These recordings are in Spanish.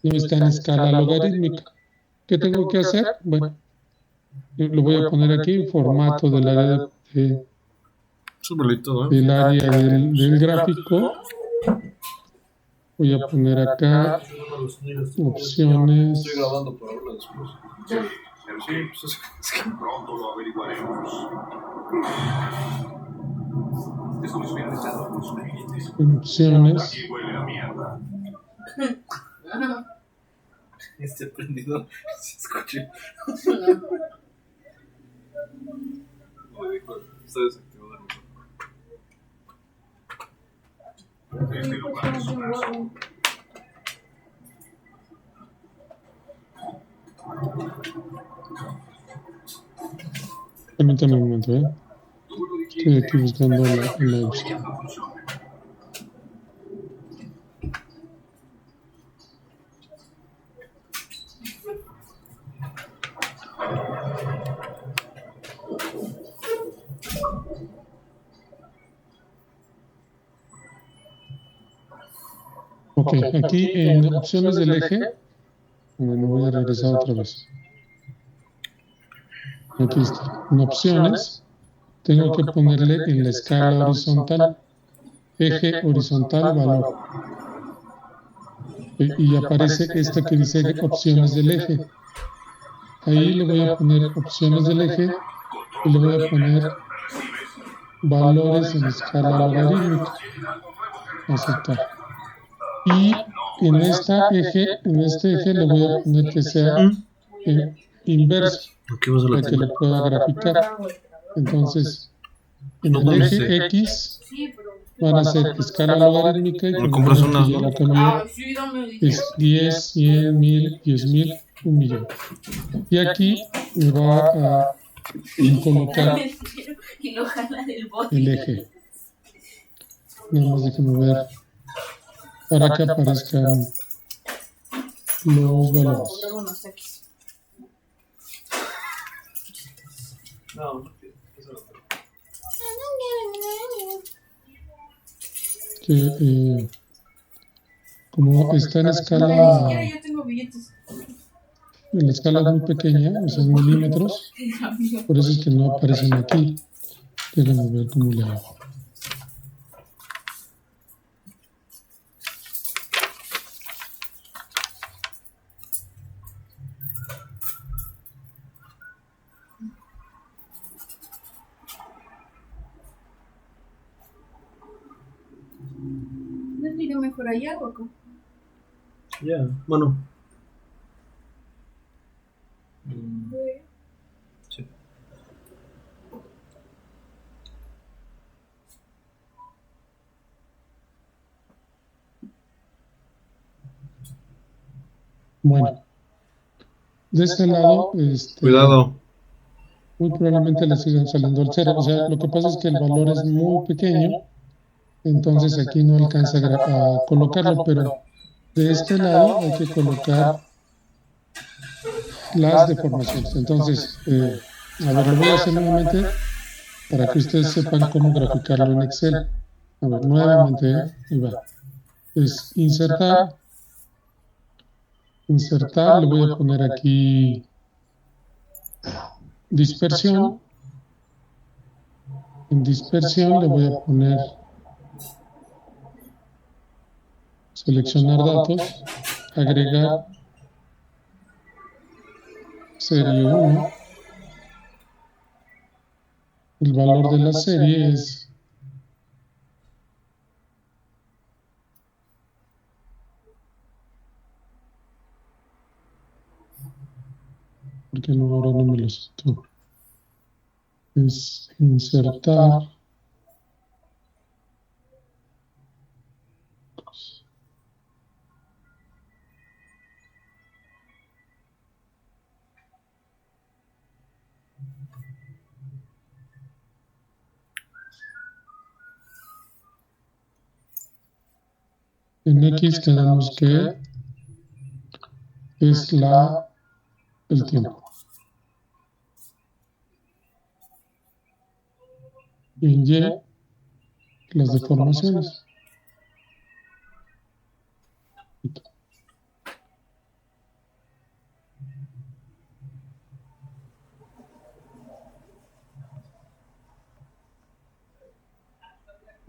no está en escala logarítmica. ¿Qué tengo que hacer? Bueno, yo lo voy a poner aquí en formato del área del área del gráfico. Voy a poner acá opciones. Estoy grabando para verlo después. Sí, pues es que pronto lo averiguaremos. Es como si hubieran echado unos ingredientes. Opciones. Aquí huele a mierda. Este prendido se escucha. No, dijo, está desactivado el micrófono. Este lugar es un asco. Permítame un momento, Estoy aquí buscando la opción. Ok, aquí en opciones del eje, bueno, voy a regresar otra vez. Aquí está. En opciones, tengo que ponerle en la escala horizontal, eje horizontal, valor. Y aparece esta que dice opciones del eje. Ahí le voy a poner opciones del eje y le voy a poner valores en escala logarítmica. Aceptar. Y en este eje le voy a poner que sea inverso para que lo pueda graficar. Entonces, en el eje X van a ser escala logarítmica y como ya lo cambió, es 10, 100, 1000, 10,000, 1,000,000. Y aquí me va a colocar el eje. Nada más déjenme ver para que aparezcan los valores. Que como está en escala, la escala es muy pequeña, o sea, en milímetros, por eso es que no aparecen aquí. Déjenme ver cómo le hago. ¿No es video mejor allá o acá? Ya, bueno. Sí. Bueno, de este lado, Cuidado. muy probablemente le sigan saliendo el cero. O sea, lo que pasa es que el valor es muy pequeño, entonces aquí no alcanza a colocarlo, pero de este lado hay que colocar las deformaciones. Entonces, a ver, lo voy a hacer nuevamente para que ustedes sepan cómo graficarlo en Excel. A ver, nuevamente, ahí va. Es insertar, le voy a poner aquí dispersión. En dispersión le voy a poner seleccionar datos, agregar serie 1. El valor de la serie es porque no, ahora no me lo aceptó. Es insertar. En X quedamos que es el tiempo. Y en Y, las deformaciones.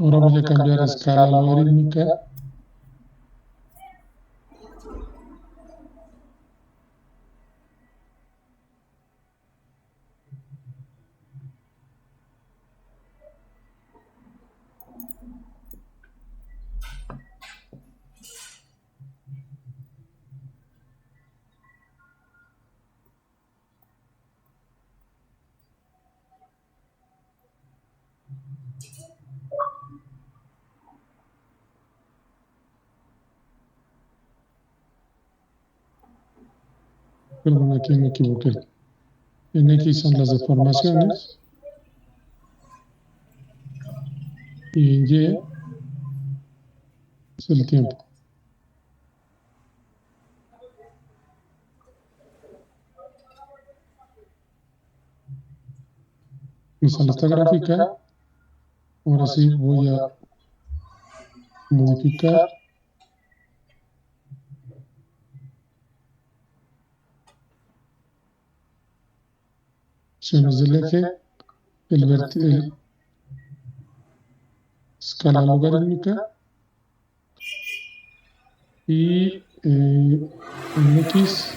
Ahora voy a cambiar a escala logarítmica. Perdón, aquí me equivoqué. En X son las deformaciones y en Y es el tiempo. Me sale esta gráfica. Ahora sí voy a modificar. Opciones del eje, el escala logarítmica y en X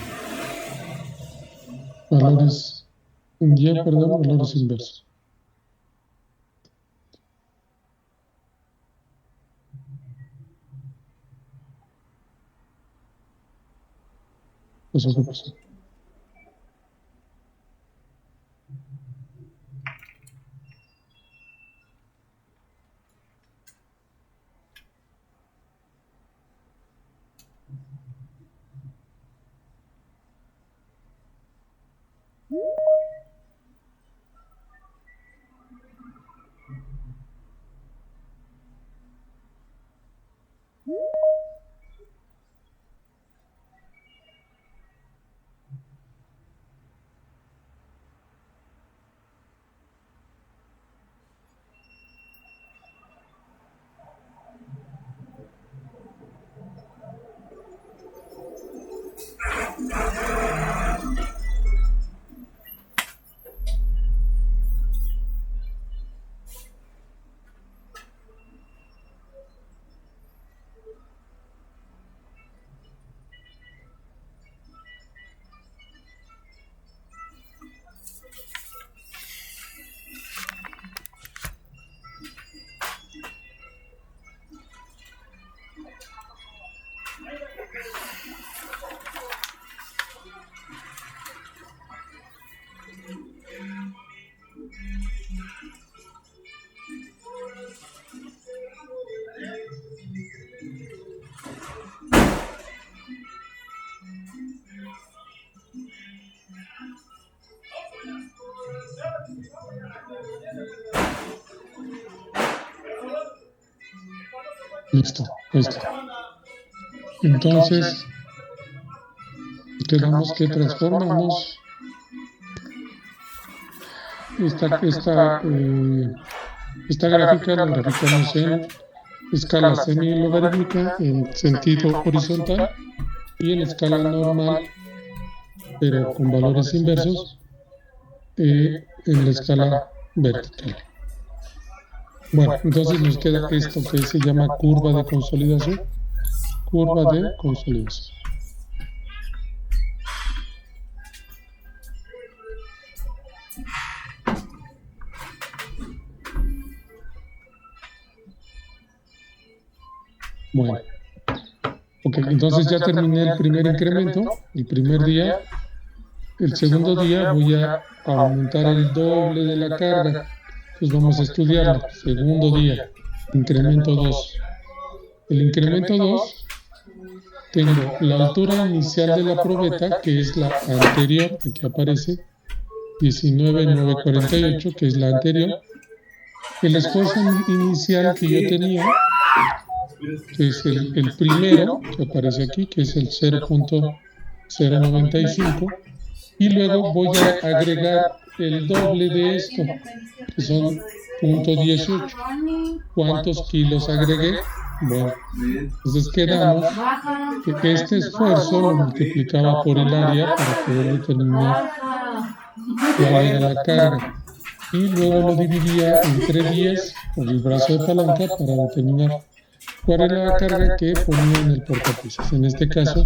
valores, en Y, perdón, valores inversos. Eso que pasó. Listo, listo. Entonces, quedamos que transformamos esta gráfica, la graficamos en escala semi-logarítmica en sentido horizontal y en escala normal, pero con valores inversos, en la escala vertical. Bueno, entonces nos queda esto que se llama curva de consolidación. Curva de consolidación. Bueno, ok, entonces ya terminé el primer incremento, el primer día. El segundo día voy a aumentar el doble de la carga. Entonces vamos a estudiarlo. Segundo día, incremento 2. El incremento 2, tengo la altura inicial de la probeta, que es la anterior, aquí aparece, 19,948, que es la anterior. El esfuerzo inicial que yo tenía, que es el primero, que aparece aquí, que es el 0.095, y luego voy a agregar el doble de esto, que son 0.18. ¿Cuántos kilos agregué? Bueno, entonces quedamos que este esfuerzo lo multiplicaba por el área para poder determinar cuál era la carga, y luego lo dividía entre 10 por el brazo de palanca para determinar cuál era la carga que ponía en el portapiezas. En este caso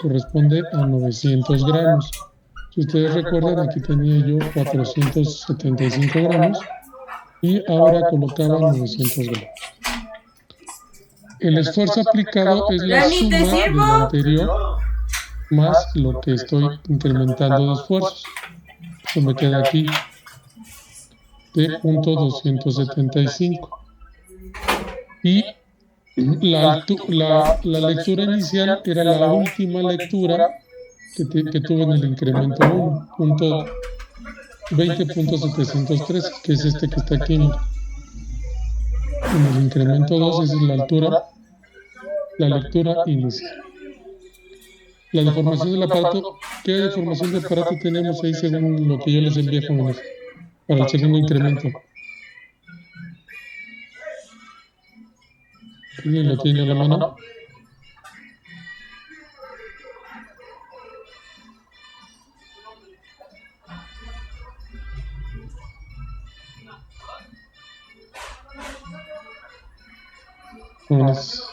corresponde a 900 gramos. Si ustedes recuerdan, aquí tenía yo 475 gramos y ahora colocaba 900 gramos. El esfuerzo aplicado es la suma de lo anterior más lo que estoy incrementando de esfuerzos. Eso me queda aquí de punto 275. Y la lectura inicial era la última lectura que tuve en el incremento 1, punto 20.713, que es este que está aquí. En el incremento 2 es la lectura inicial. La deformación del aparato, ¿qué deformación del aparato tenemos ahí según lo que yo les envié, jóvenes? Para el segundo incremento. ¿Quién lo tiene a la mano? Jóvenes.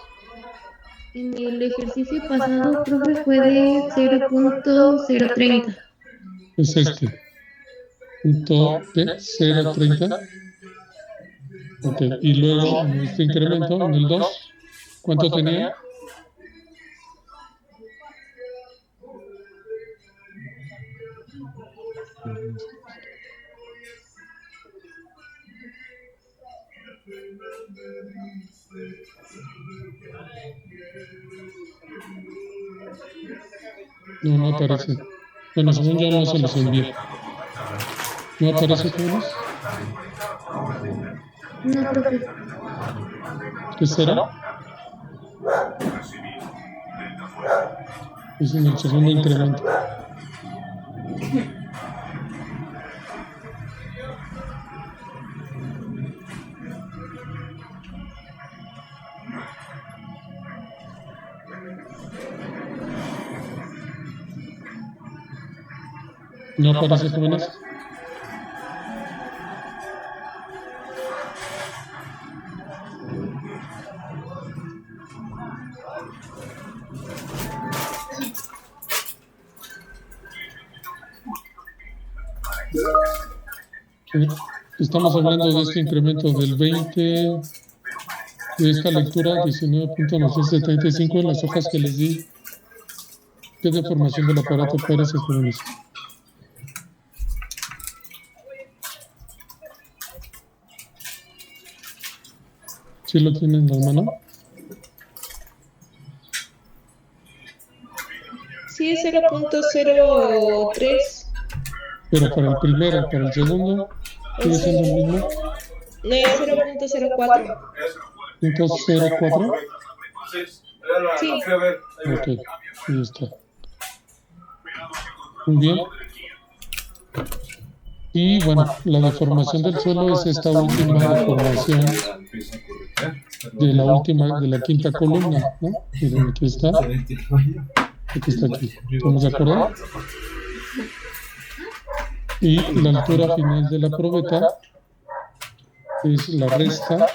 En el ejercicio pasado, profe, fue de 0.030. Es este. Punto de 0.30. Ok, y luego en este incremento, en el 2, ¿cuánto tenía? No, no aparece. Bueno, según yo no se los envié. ¿No aparece todos? No, profe. ¿Qué será? Es en el segundo incremento. ¿No aparece, jóvenes? Estamos hablando de este incremento del 20, de esta lectura 19.975 en las hojas que les di. ¿Qué deformación del aparato parece, jóvenes? ¿Sí lo tienen en la mano? Sí, es 0.03. Pero para el primero, para el segundo, ¿sigue siendo el mismo? No, es 0.04. ¿0.04? Sí. Ok, ahí está. Muy bien. Y bueno, la deformación del suelo es esta última deformación de la quinta columna, ¿no? Miren, aquí está. Aquí está aquí. ¿Estamos de acuerdo? Y la altura final de la probeta es la resta.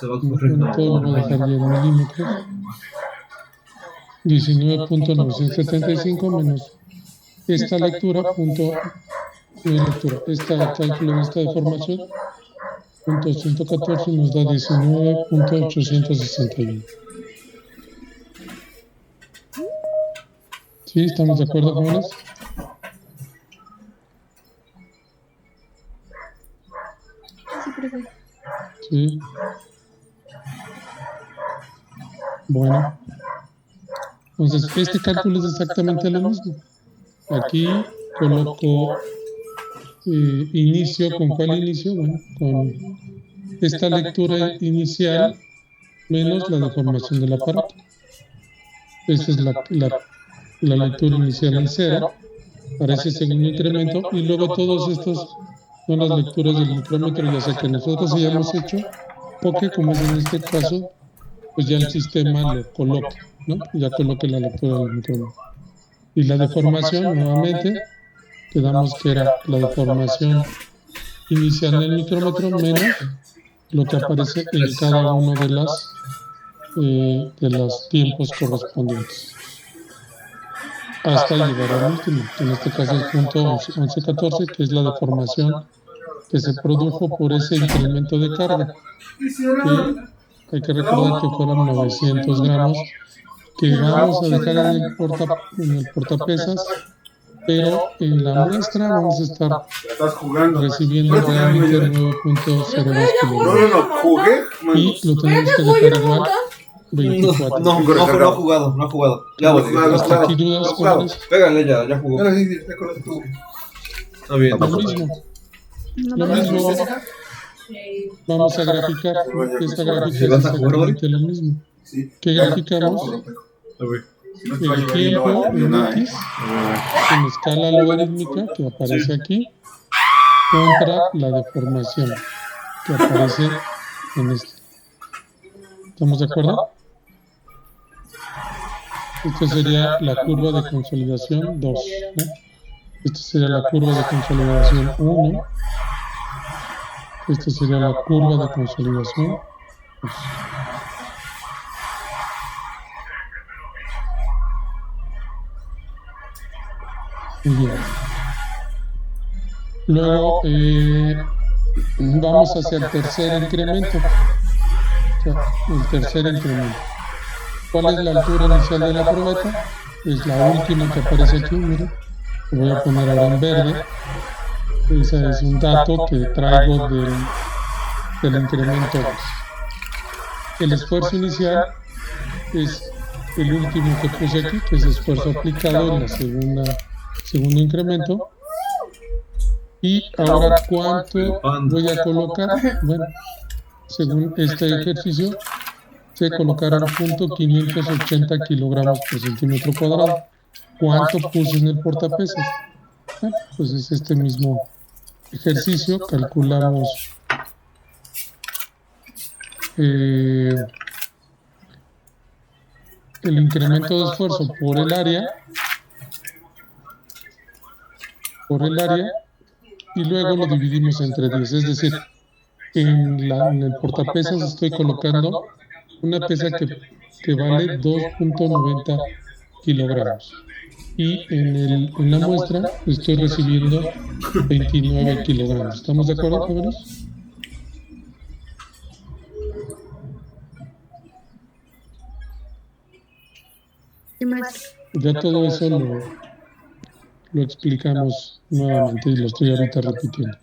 Todo lo voy a dejar ya en milímetros. 19.975 menos esta lectura, esta cálculo de esta deformación, punto 114 nos da 19.861. ¿Sí? ¿Estamos de acuerdo, jóvenes? Sí, profe. Sí. Bueno. Entonces, este cálculo es exactamente lo mismo. Aquí coloco inicio, ¿con cuál inicio? Bueno, con esta lectura inicial menos la deformación del aparato. Esa es la lectura inicial en cero para ese segundo incremento, y luego todos estos son las lecturas del micrómetro, ya sea que nosotros hayamos hecho o que, como es en este caso, pues ya el sistema lo coloque, ¿no? Ya coloque la lectura del micrómetro. Y la deformación, nuevamente, quedamos que era la deformación inicial del micrómetro menos lo que aparece en cada uno de los tiempos correspondientes hasta llegar al último, que en este caso es punto 1114, que es la deformación que se produjo por ese incremento de carga, que hay que recordar que fueron 900 gramos que vamos a dejar en el portapesas, pero en la muestra vamos a estar recibiendo realmente 9.02 kilogramos jugué. y lo tenemos que dejar igual 24. No ha jugado. Ya voy. Hasta aquí dudas, jóvenes. Pégale ya jugó. Ahora sí, ya con esto. Está bien. Lo mismo. Lo mismo. Vamos a graficar. Esta gráfica es exactamente lo mismo. ¿Qué graficamos? El tiempo en X en escala logarítmica que aparece aquí contra la deformación que aparece en este. ¿Estamos de acuerdo? Esta sería la curva de consolidación 2, ¿no? Esta sería la curva de consolidación 1. Esta sería la curva de consolidación 2. Bien. Luego vamos hacia el tercer incremento. O sea, el tercer incremento. ¿Cuál es la altura inicial de la probeta? Es la última que aparece aquí, miren. Lo voy a poner ahora en verde. Ese es un dato que traigo del incremento 2. El esfuerzo inicial es el último que puse aquí, que es esfuerzo aplicado en la segundo incremento. Y ahora, ¿cuánto voy a colocar? Bueno, según este ejercicio, se colocaron 580 kilogramos por centímetro cuadrado. ¿Cuánto puse en el portapesas? Bueno, pues es este mismo ejercicio. Calculamos el incremento de esfuerzo por el área, y luego lo dividimos entre 10. Es decir, en el portapesas estoy colocando una pesa que vale 2.90 kilogramos. Y en la muestra estoy recibiendo 29 kilogramos. ¿Estamos de acuerdo, jóvenes? Ya todo eso lo explicamos nuevamente y lo estoy ahorita repitiendo.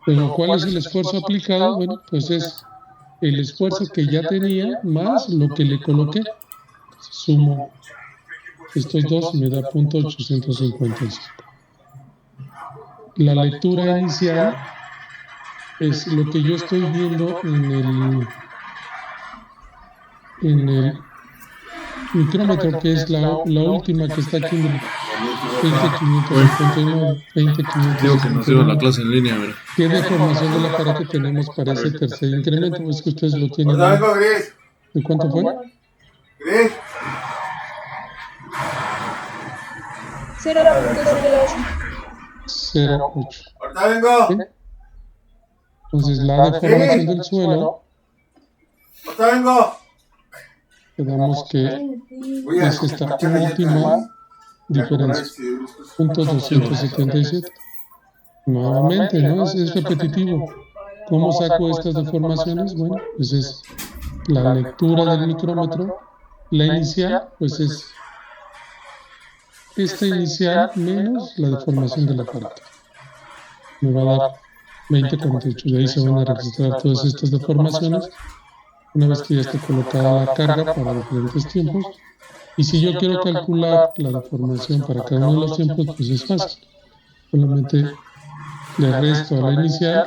Pero ¿cuál es el esfuerzo aplicado? Bueno, pues es el esfuerzo que ya tenía más lo que le coloqué. Sumo estos dos y me da .855. La lectura inicial es lo que yo estoy viendo en el micrómetro, que es la última que está aquí en el 20.559. 20.559. Digo que nos dio la clase en línea, ¿verdad? ¿Qué deformación del aparato tenemos para ese tercer incremento? Es que ustedes lo tienen. ¿De cuánto fue? 0.08. ¿Sí? Entonces la deformación del suelo, quedamos que es esta última diferencia, .277. Nuevamente, ¿no? Es repetitivo. ¿Cómo saco estas deformaciones? Bueno, pues es la lectura del micrómetro. La inicial, pues es esta inicial menos la deformación del aparato. Me va a dar 20.48. De ahí se van a registrar todas estas deformaciones una vez que ya esté colocada la carga para diferentes tiempos. Y si yo quiero calcular la deformación para cada uno de los tiempos, pues es fácil. Solamente le resto a la inicial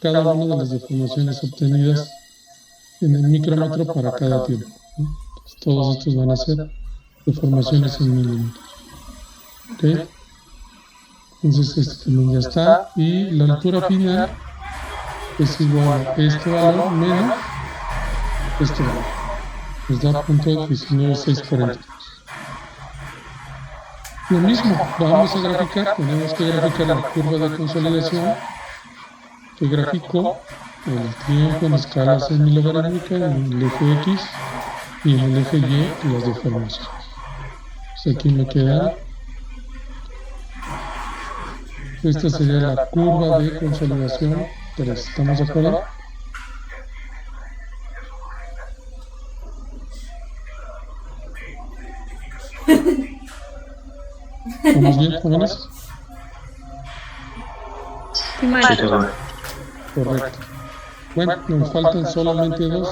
cada una de las deformaciones obtenidas en el micrómetro para cada tiempo, ¿no? Entonces, todos estos van a ser deformaciones en milímetros. ¿Okay? Entonces este también ya está. Y la altura final es igual a este valor menos este valor. Nos da .19642. Lo mismo, vamos a graficar, tenemos que graficar la curva de consolidación que grafico el tiempo en escala semilogarítmica en el eje X y en el eje Y las deformaciones. Pues aquí me queda, esta sería la curva de consolidación 3. ¿Estamos de acuerdo? ¿Estamos bien, jóvenes? Sí, maestro. Correcto. Bueno, nos faltan solamente dos.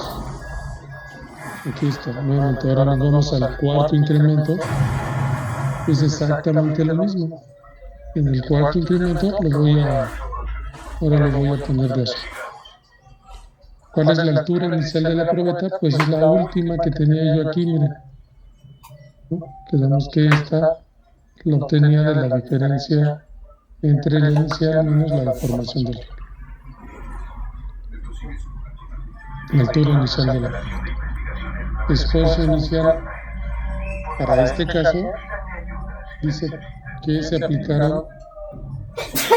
Aquí está, nuevamente, ahora nos vamos al cuarto incremento. Es exactamente lo mismo. En el cuarto incremento ahora lo voy a poner de así. ¿Cuál es la altura inicial de la probeta? Pues es la última que tenía yo aquí, miren. ¿No? Quedamos que esta la obtenía de la diferencia entre la inicial menos la deformación del eje. La altura inicial de la probeta. Esfuerzo inicial para este caso dice que se aplicaron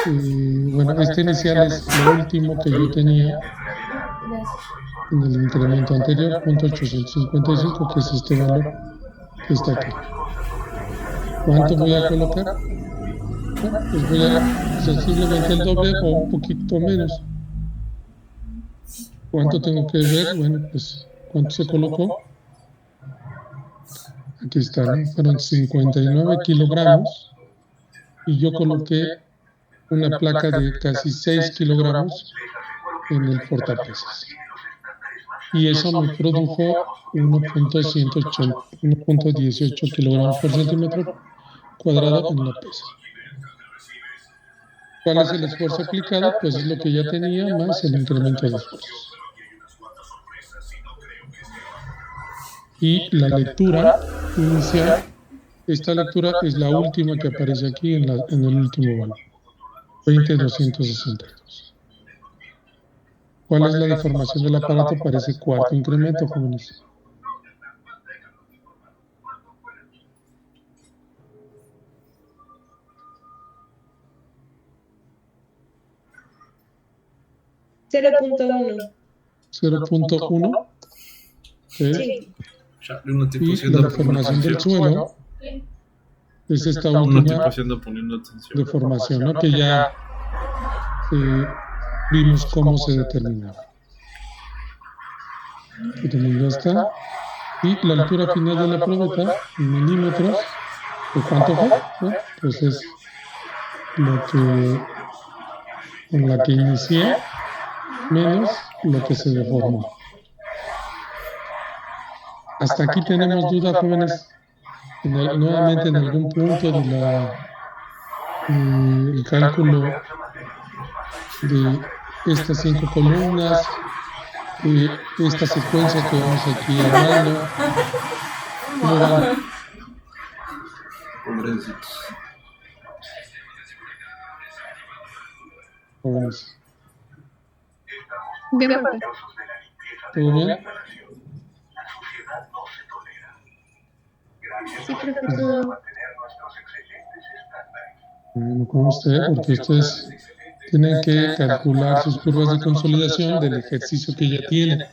bueno, este inicial es lo último que yo tenía en el incremento anterior, .855, que es este valor que está aquí. ¿Cuánto voy a colocar? Bueno, pues voy a sensiblemente el doble o un poquito menos. ¿Cuánto tengo que ver? Bueno, pues ¿cuánto se colocó? Aquí está, ¿no? Fueron 59 kilogramos y yo coloqué una placa de casi 6 kilogramos en el portapesas. Y eso me produjo 1.18 kilogramos por centímetro cuadrado en la pesa. ¿Cuál es el esfuerzo aplicado? Pues es lo que ya tenía más el incremento de esfuerzos. Y la lectura inicial, esta lectura es la última que aparece aquí en el último valor, 20,262. ¿Cuál es la deformación del aparato para ese cuarto incremento, jóvenes? $0.1. 0.1. Sí. Y la deformación del suelo es esta Una última tipación poniendo atención. deformación, ¿no? Que ya vimos cómo se determinaba. Aquí también ya está. Y la altura final de la probeta, en milímetros, ¿de cuánto fue? Bueno, pues es lo que con la que inicié menos lo que se deformó. Hasta aquí tenemos duda, jóvenes. Nuevamente en algún punto de el cálculo de estas 5 columnas, esta secuencia que vamos aquí hablando. ¿Cómo va? Pobrecitos. Jóvenes, Bien, profe. ¿todo bien? Sí, profe, todo. Bueno, ¿cómo usted? Porque ustedes tienen que calcular sus curvas de consolidación del ejercicio que ya tienen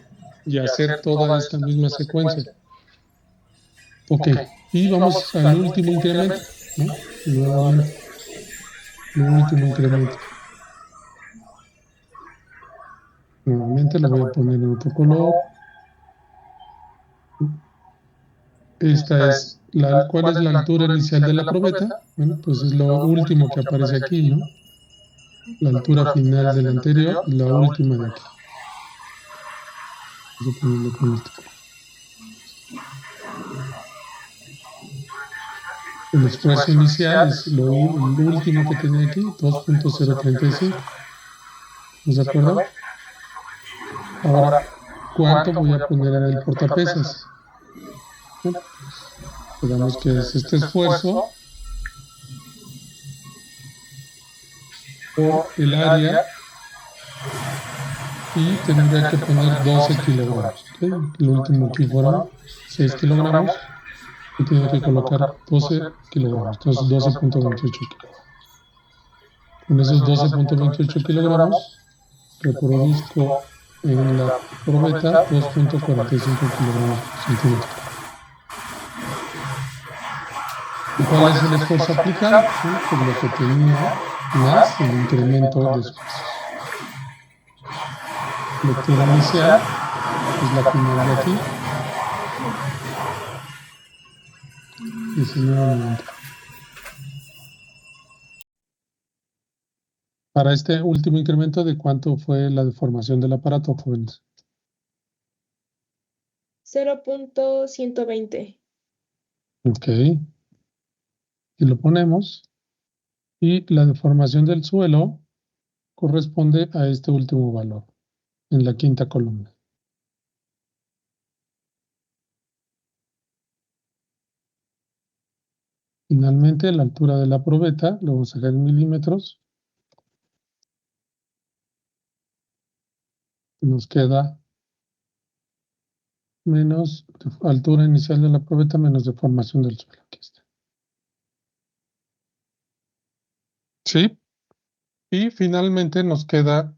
y hacer toda esta misma secuencia. Ok, y vamos al último incremento, ¿no? Nuevamente, el último incremento. Nuevamente lo voy a poner en otro color. Esta es ¿cuál es la altura inicial de la probeta? Bueno, pues es lo último que aparece aquí, ¿no? La altura final del anterior y la última de aquí. Vamos a ponerlo con este color. El esfuerzo inicial es el último que tenía aquí, 2.035. ¿Estamos de acuerdo? Ahora, ¿cuánto voy a poner en el portapesas? Bueno, digamos que es este esfuerzo por el área y tendría que poner 12 kilogramos. ¿Okay? El último aquí fueron 6 kilogramos y tengo que colocar 12 kilogramos, entonces 12.28 kilogramos. Con esos 12.28 kilogramos reproduzco en la probeta 2.45 kilogramos por centímetro. ¿Y cuál es el esfuerzo aplicado? Bueno, pues lo que tenía más el incremento de esfuerzos. Lectura inicial es la final de aquí. 19.90. Para este último incremento, ¿de cuánto fue la deformación del aparato, jóvenes? 0.120. Ok. Y lo ponemos. Y la deformación del suelo corresponde a este último valor, en la quinta columna. Finalmente, la altura de la probeta, lo vamos a sacar en milímetros. Nos queda menos altura inicial de la probeta menos deformación del suelo. Aquí está. ¿Sí? Y finalmente nos queda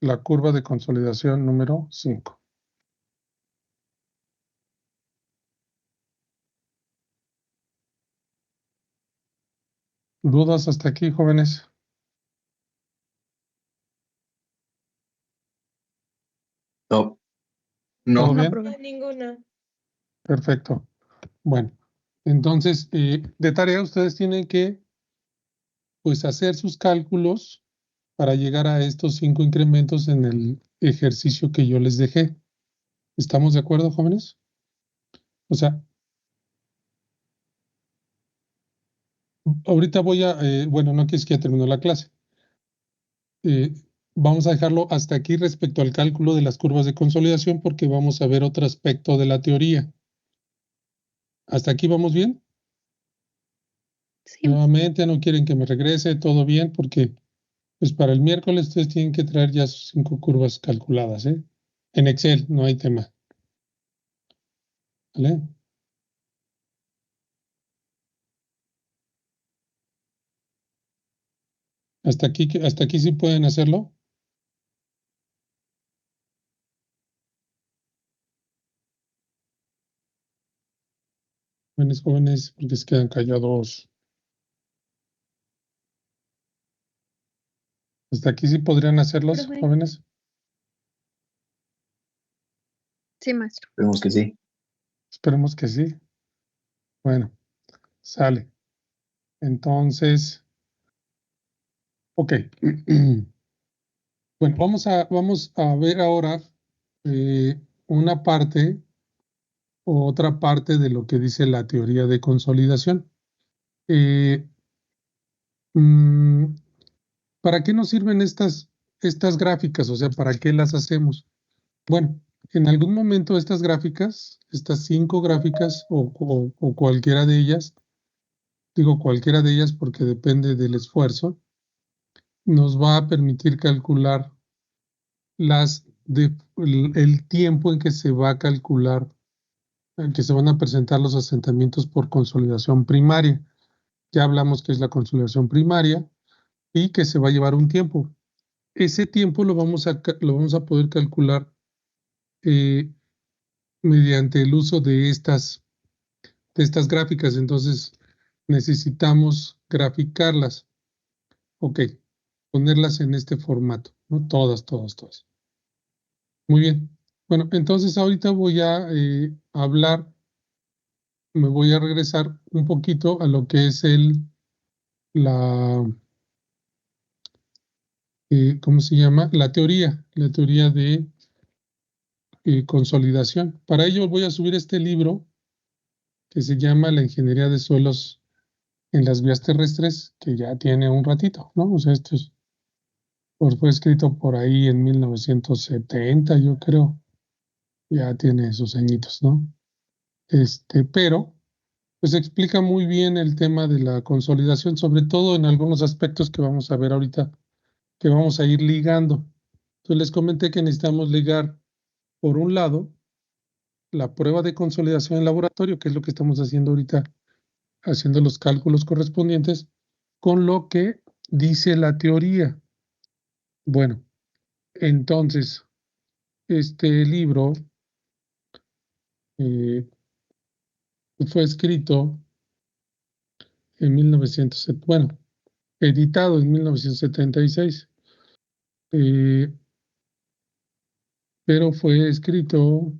la curva de consolidación número 5. ¿Dudas hasta aquí, jóvenes? No. ¿Todo No. bien? profe. Ninguna. Perfecto. Bueno, entonces, de tarea ustedes tienen que pues hacer sus cálculos para llegar a estos 5 incrementos en el ejercicio que yo les dejé. ¿Estamos de acuerdo, jóvenes? O sea, ahorita voy a, bueno, no quieres que ya terminó la clase. Vamos a dejarlo hasta aquí respecto al cálculo de las curvas de consolidación porque vamos a ver otro aspecto de la teoría. ¿Hasta aquí vamos bien? Sí. Nuevamente, no quieren que me regrese, todo bien, porque pues para el miércoles ustedes tienen que traer ya sus 5 curvas calculadas, ¿eh? En Excel, no hay tema. ¿Vale? Hasta aquí sí pueden hacerlo. Jóvenes, porque se quedan callados. Hasta aquí sí podrían hacerlos, Profe. jóvenes. Sí, maestro. Esperemos que sí. Esperemos que sí. Bueno, sale. Entonces, ok. Bueno, vamos a ver ahora una parte o otra parte de lo que dice la teoría de consolidación. Mm, ¿Para qué nos sirven estas gráficas? O sea, ¿para qué las hacemos? Bueno, en algún momento estas gráficas, estas 5 gráficas o cualquiera de ellas, digo cualquiera de ellas porque depende del esfuerzo, nos va a permitir calcular el tiempo en que se va a calcular, en que se van a presentar los asentamientos por consolidación primaria. Ya hablamos que es la consolidación primaria y que se va a llevar un tiempo. Ese tiempo lo vamos a poder calcular mediante el uso de estas gráficas. Entonces necesitamos graficarlas. Ok, ponerlas en este formato, ¿no? Todas. Muy bien. Bueno, entonces ahorita voy a hablar, me voy a regresar un poquito a lo que es la, ¿cómo se llama? La teoría de consolidación. Para ello voy a subir este libro que se llama La ingeniería de suelos en las vías terrestres, que ya tiene un ratito, ¿no? O sea, fue escrito por ahí en 1970, yo creo. Ya tiene sus añitos, ¿no? Pero pues explica muy bien el tema de la consolidación, sobre todo en algunos aspectos que vamos a ver ahorita, que vamos a ir ligando. Entonces les comenté que necesitamos ligar, por un lado, la prueba de consolidación en laboratorio, que es lo que estamos haciendo ahorita, haciendo los cálculos correspondientes, con lo que dice la teoría. Bueno, Entonces, este libro fue escrito en 1970, bueno, editado en 1976, pero fue escrito,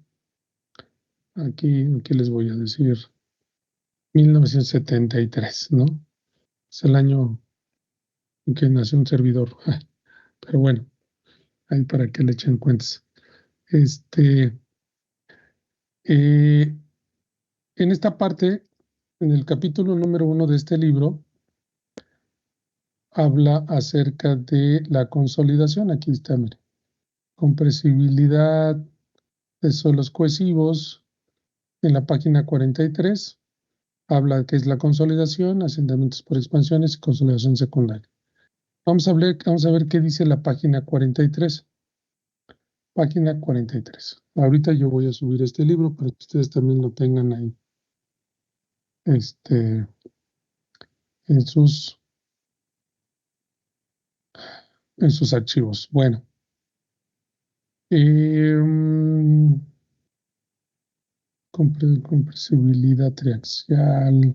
aquí les voy a decir, 1973, ¿no? Es el año en que nació un servidor. Pero bueno, ahí para que le echen cuentas. Eh, en esta parte, en el capítulo número 1 de este libro, habla acerca de la consolidación. Aquí está, mire. Compresibilidad de suelos cohesivos. En la página 43 habla que es la consolidación, asentamientos por expansiones y consolidación secundaria. Vamos a ver qué dice la página 43. Página 43. Ahorita yo voy a subir este libro para que ustedes también lo tengan ahí en sus archivos. Bueno, compresibilidad triaxial,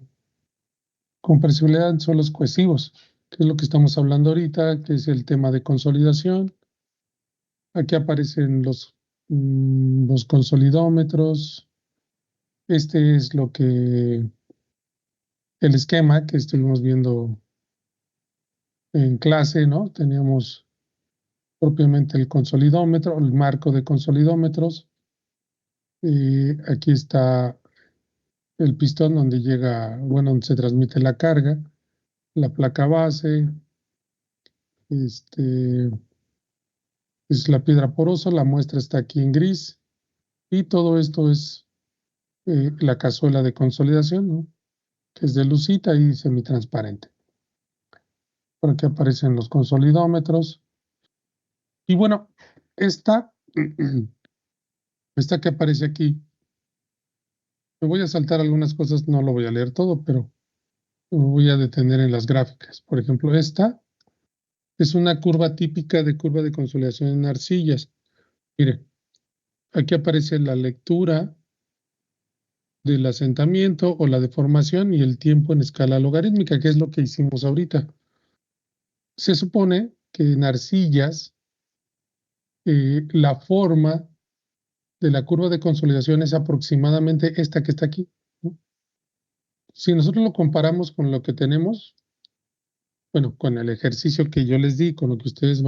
compresibilidad en suelos cohesivos, que es lo que estamos hablando ahorita, que es el tema de consolidación. Aquí aparecen los consolidómetros. Este es el esquema que estuvimos viendo en clase, ¿no? Teníamos propiamente el consolidómetro, el marco de consolidómetros. Aquí está el pistón donde llega, bueno, donde se transmite la carga, la placa base, es la piedra porosa, la muestra está aquí en gris, y todo esto es la cazuela de consolidación, ¿no? Que es de lucita y semitransparente. Por aquí aparecen los consolidómetros. Y bueno, esta que aparece aquí, me voy a saltar algunas cosas, no lo voy a leer todo, pero me voy a detener en las gráficas. Por ejemplo, esta es una curva típica de curva de consolidación en arcillas. Mire, aquí aparece la lectura del asentamiento o la deformación y el tiempo en escala logarítmica, que es lo que hicimos ahorita. Se supone que en arcillas la forma de la curva de consolidación es aproximadamente esta que está aquí, ¿no? Si nosotros lo comparamos con lo que tenemos, bueno, con el ejercicio que yo les di, con lo que ustedes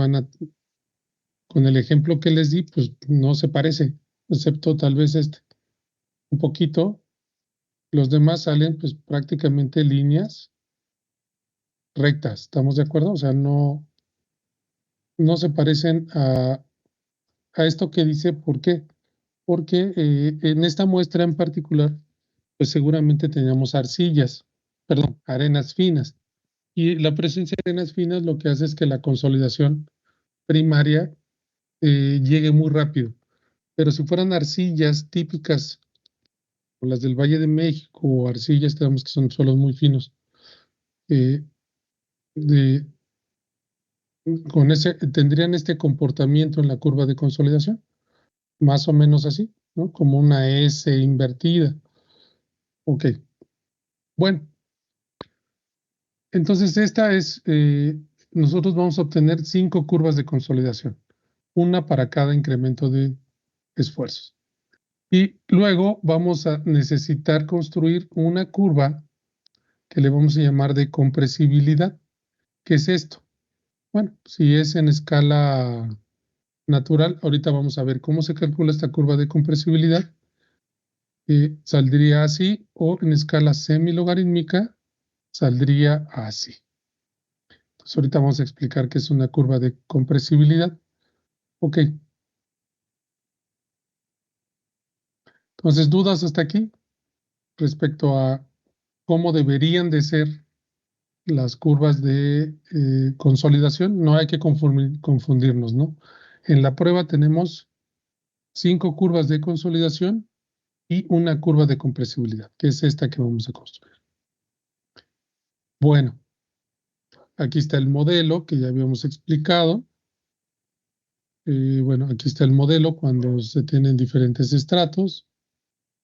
con el ejemplo que les di, pues no se parece, excepto tal vez un poquito. Los demás salen pues prácticamente líneas rectas, ¿estamos de acuerdo? O sea, no se parecen a esto que dice, ¿por qué? Porque en esta muestra en particular, pues seguramente teníamos arenas finas. Y la presencia de arenas finas lo que hace es que la consolidación primaria llegue muy rápido. Pero si fueran arcillas típicas, o las del Valle de México, o arcillas, tenemos que son suelos muy finos, eh, de, tendrían este comportamiento en la curva de consolidación, más o menos así, ¿no? Como una S invertida. Ok, bueno, entonces nosotros vamos a obtener 5 curvas de consolidación, una para cada incremento de esfuerzos. Y luego vamos a necesitar construir una curva que le vamos a llamar de compresibilidad. ¿Qué es esto? Bueno, si es en escala natural, ahorita vamos a ver cómo se calcula esta curva de compresibilidad. Saldría así, o en escala semilogarítmica saldría así. Entonces ahorita vamos a explicar qué es una curva de compresibilidad. Ok. Entonces, ¿dudas hasta aquí respecto a cómo deberían de ser las curvas de consolidación? No hay que confundirnos, ¿no? En la prueba tenemos 5 curvas de consolidación y una curva de compresibilidad, que es esta que vamos a construir. Bueno, aquí está el modelo que ya habíamos explicado. bueno, aquí está el modelo cuando se tienen diferentes estratos,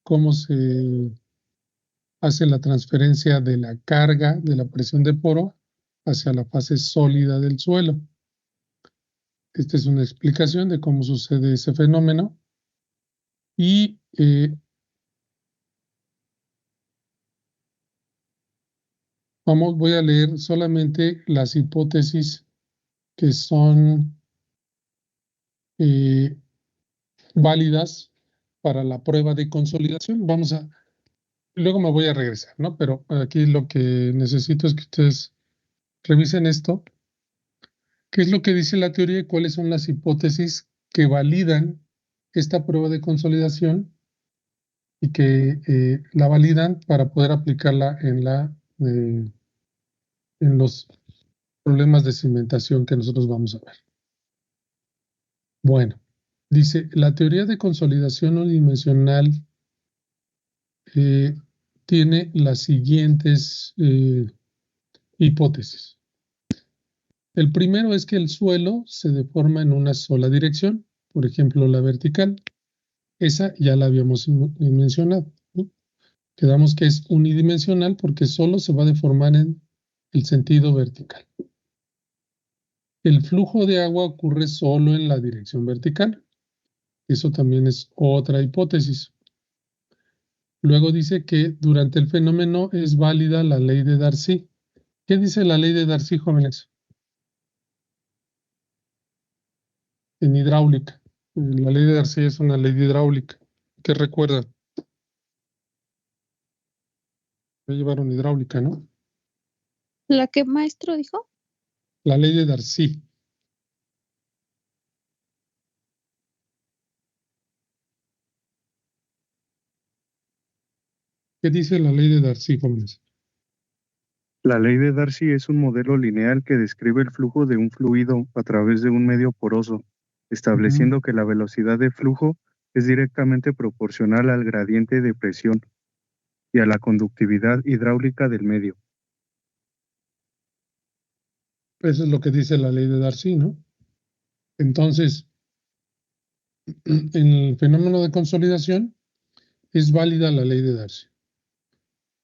cómo se hace la transferencia de la carga de la presión de poro hacia la fase sólida del suelo. Esta es una explicación de cómo sucede ese fenómeno y voy a leer solamente las hipótesis que son válidas para la prueba de consolidación. Luego me voy a regresar, ¿no? Pero aquí lo que necesito es que ustedes revisen esto. ¿Qué es lo que dice la teoría y cuáles son las hipótesis que validan esta prueba de consolidación y que la validan para poder aplicarla en los problemas de cimentación que nosotros vamos a ver? Bueno, dice, la teoría de consolidación unidimensional tiene las siguientes hipótesis. El primero es que el suelo se deforma en una sola dirección, por ejemplo, la vertical. Esa ya la habíamos mencionado, ¿no? Quedamos que es unidimensional porque solo se va a deformar en el sentido vertical. El flujo de agua ocurre solo en la dirección vertical. Eso también es otra hipótesis. Luego dice que durante el fenómeno es válida la ley de Darcy. ¿Qué dice la ley de Darcy, jóvenes? En hidráulica. La ley de Darcy es una ley de hidráulica. ¿Qué recuerdan? Ya llevaron hidráulica, ¿no? ¿La que maestro dijo? La ley de Darcy. ¿Qué dice la ley de Darcy, jóvenes? La ley de Darcy es un modelo lineal que describe el flujo de un fluido a través de un medio poroso, estableciendo que la velocidad de flujo es directamente proporcional al gradiente de presión y a la conductividad hidráulica del medio. Eso es lo que dice la ley de Darcy, ¿no? Entonces, en el fenómeno de consolidación es válida la ley de Darcy.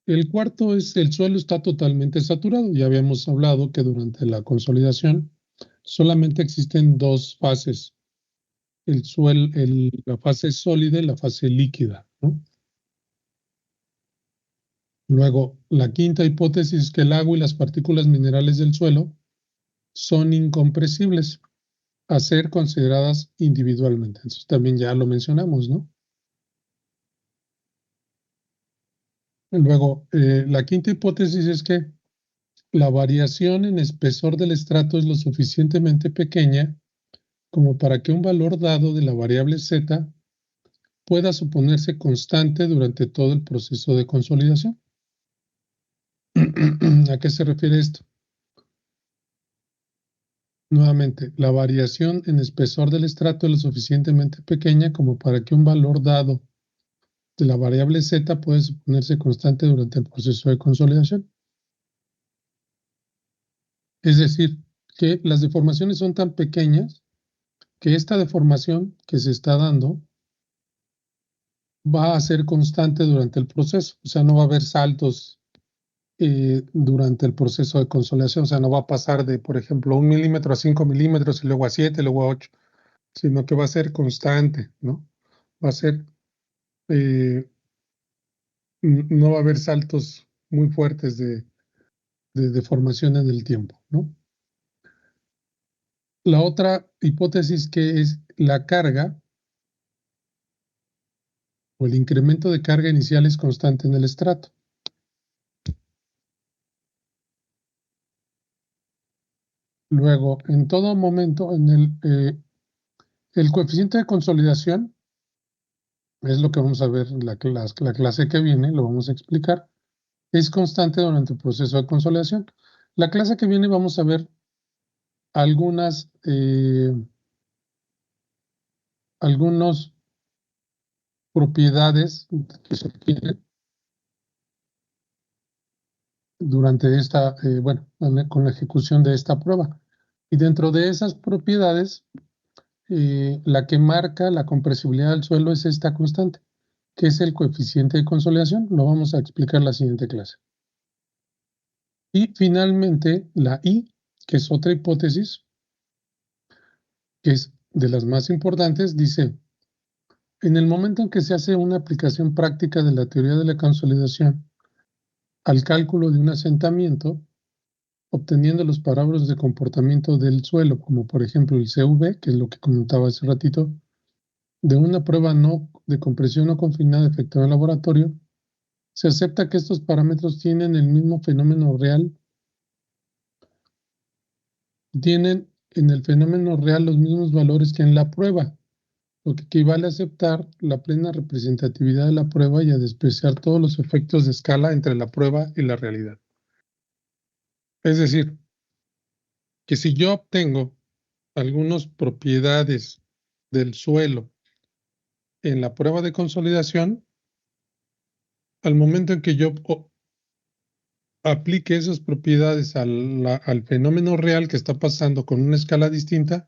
El cuarto es el suelo está totalmente saturado. Ya habíamos hablado que durante la consolidación solamente existen dos fases, la fase sólida y la fase líquida, ¿no? Luego, la quinta hipótesis es que el agua y las partículas minerales del suelo son incompresibles a ser consideradas individualmente. Eso también ya lo mencionamos, ¿no? Luego, la quinta hipótesis es que la variación en espesor del estrato es lo suficientemente pequeña como para que un valor dado de la variable z pueda suponerse constante durante todo el proceso de consolidación. ¿A qué se refiere esto? Nuevamente, la variación en espesor del estrato es lo suficientemente pequeña como para que un valor dado de la variable z pueda suponerse constante durante el proceso de consolidación. Es decir, que las deformaciones son tan pequeñas que esta deformación que se está dando va a ser constante durante el proceso. O sea, no va a haber saltos durante el proceso de consolidación. O sea, no va a pasar de, por ejemplo, 1 milímetro a 5 milímetros y luego a 7, luego a 8, sino que va a ser constante, ¿no? Va a ser, no va a haber saltos muy fuertes de deformación en el tiempo, ¿no? La otra hipótesis que es la carga o el incremento de carga inicial es constante en el estrato. Luego, en todo momento, el coeficiente de consolidación es lo que vamos a ver en la clase que viene, lo vamos a explicar, es constante durante el proceso de consolidación. La clase que viene vamos a ver algunas propiedades que se adquieren durante esta, con la ejecución de esta prueba. Y dentro de esas propiedades la que marca la compresibilidad del suelo es esta constante, que es el coeficiente de consolidación. Lo vamos a explicar en la siguiente clase. Y finalmente la I, que es otra hipótesis, que es de las más importantes, dice: en el momento en que se hace una aplicación práctica de la teoría de la consolidación al cálculo de un asentamiento, obteniendo los parámetros de comportamiento del suelo, como por ejemplo el CV, que es lo que comentaba hace ratito, de una prueba no de compresión no confinada efectuada en laboratorio, se acepta que estos parámetros tienen el mismo fenómeno real, tienen en el fenómeno real los mismos valores que en la prueba, lo que equivale a aceptar la plena representatividad de la prueba y a despreciar todos los efectos de escala entre la prueba y la realidad. Es decir, que si yo obtengo algunas propiedades del suelo en la prueba de consolidación, al momento en que yo aplique esas propiedades al fenómeno real que está pasando con una escala distinta,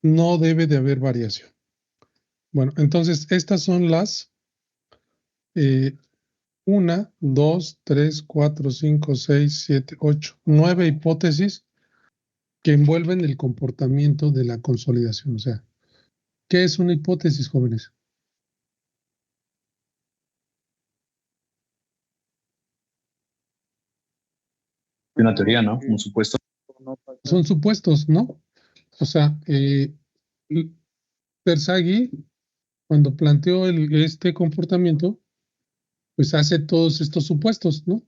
no debe de haber variación. Bueno, entonces estas son las 1, 2, 3, 4, 5, 6, 7, 8, 9 hipótesis que envuelven el comportamiento de la consolidación. O sea, ¿qué es una hipótesis, jóvenes? Una teoría, ¿no? Un supuesto. Son supuestos, ¿no? O sea, Terzaghi, cuando planteó este comportamiento, pues hace todos estos supuestos, ¿no?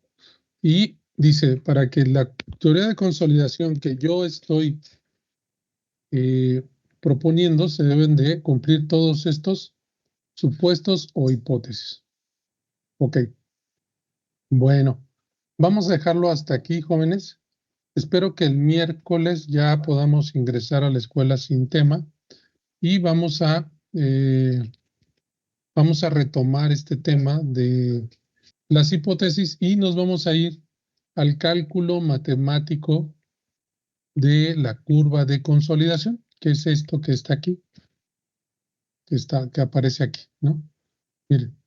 Y dice, para que la teoría de consolidación que yo estoy proponiendo, se deben de cumplir todos estos supuestos o hipótesis. Ok, bueno, vamos a dejarlo hasta aquí, jóvenes. Espero que el miércoles ya podamos ingresar a la escuela sin tema y vamos a retomar este tema de las hipótesis y nos vamos a ir al cálculo matemático de la curva de consolidación, que es esto que está aquí, que aparece aquí, ¿no? Miren,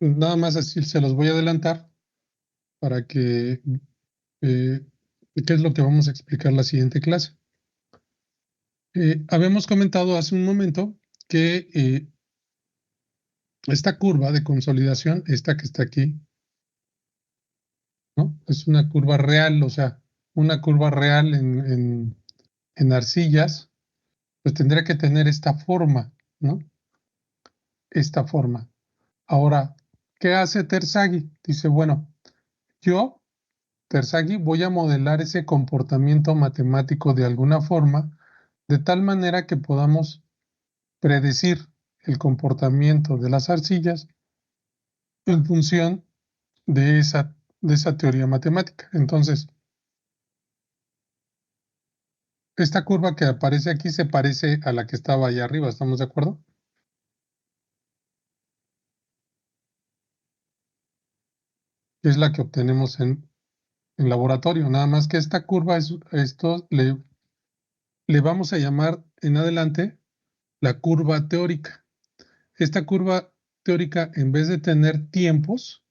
nada más así se los voy a adelantar para que, qué es lo que vamos a explicar la siguiente clase. Habíamos comentado hace un momento que esta curva de consolidación, esta que está aquí, ¿no? Es una curva real, o sea, una curva real en arcillas, pues tendría que tener esta forma, ¿no? Esta forma. Ahora, ¿qué hace Terzaghi? Dice, bueno, yo, Terzaghi, voy a modelar ese comportamiento matemático de alguna forma, de tal manera que podamos predecir el comportamiento de las arcillas en función de esa teoría matemática. Entonces, esta curva que aparece aquí se parece a la que estaba allá arriba, ¿estamos de acuerdo? Es la que obtenemos en laboratorio, nada más que esta curva, esto le vamos a llamar en adelante la curva teórica. Esta curva teórica, en vez de tener tiempos,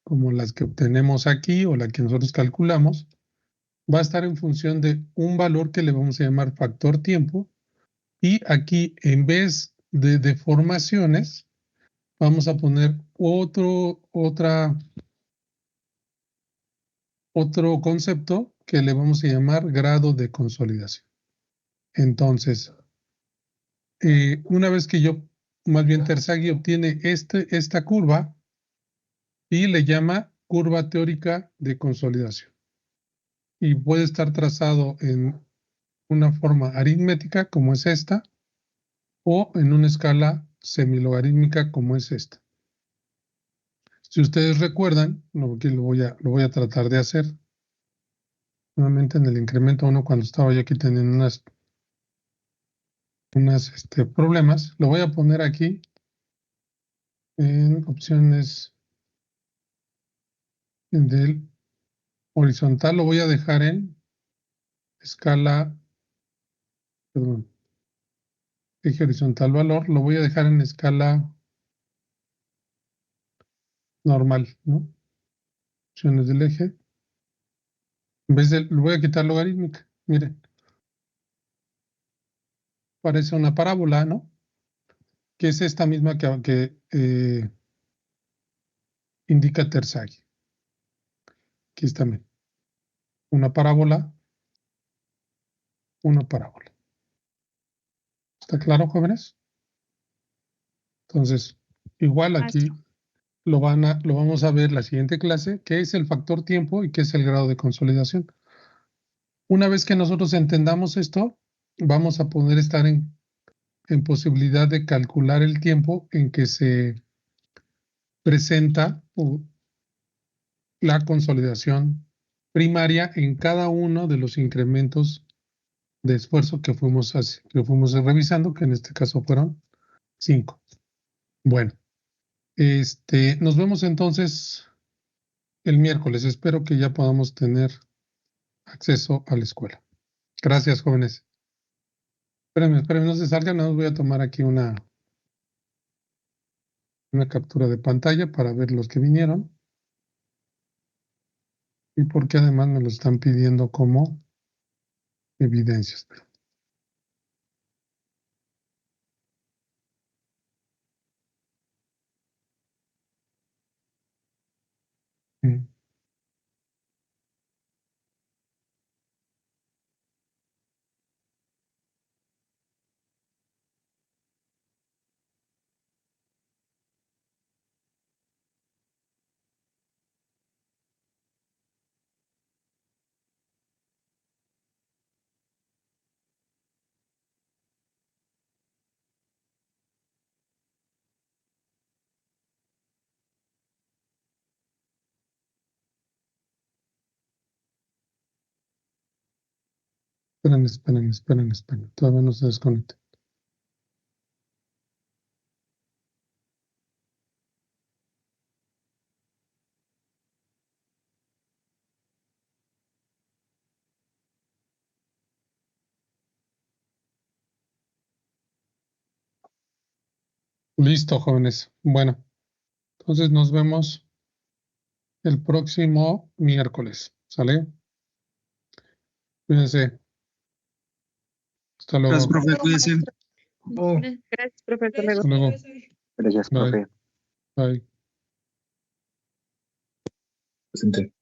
como las que obtenemos aquí o la que nosotros calculamos, va a estar en función de un valor que le vamos a llamar factor tiempo, y aquí en vez de deformaciones vamos a poner otro concepto que le vamos a llamar grado de consolidación. Entonces, una vez que más bien Terzaghi obtiene esta curva y le llama curva teórica de consolidación. Y puede estar trazado en una forma aritmética como es esta, o en una escala semilogarítmica como es esta. Si ustedes recuerdan, aquí lo voy a tratar de hacer nuevamente en el incremento 1 cuando estaba yo aquí teniendo unos problemas. Lo voy a poner aquí en opciones del horizontal, lo voy a dejar en escala perdón, eje horizontal valor, lo voy a dejar en escala normal, ¿no? Opciones del eje. En vez de, le voy a quitar logarítmica, miren. Parece una parábola, ¿no? Que es esta misma que indica Terzaghi. Aquí está, miren. Una parábola. ¿Está claro, jóvenes? Entonces, igual aquí lo vamos a ver la siguiente clase, qué es el factor tiempo y qué es el grado de consolidación. Una vez que nosotros entendamos esto, vamos a poder estar en posibilidad de calcular el tiempo en que se presenta la consolidación primaria en cada uno de los incrementos de esfuerzo que fuimos revisando, que en este caso fueron 5. Bueno, nos vemos entonces el miércoles. Espero que ya podamos tener acceso a la escuela. Gracias, jóvenes. Espérenme, no se salgan, nada más voy a tomar aquí una captura de pantalla para ver los que vinieron. Y porque además me lo están pidiendo como evidencias. Mm. Esperen. Todavía no se desconecta. Listo, jóvenes. Bueno, entonces nos vemos el próximo miércoles. ¿Sale? Cuídense. Hasta luego. Gracias, profe, cuídese. Gracias, profe. Hasta luego. Hasta luego. Gracias, Bye. profe. Bye. Presente.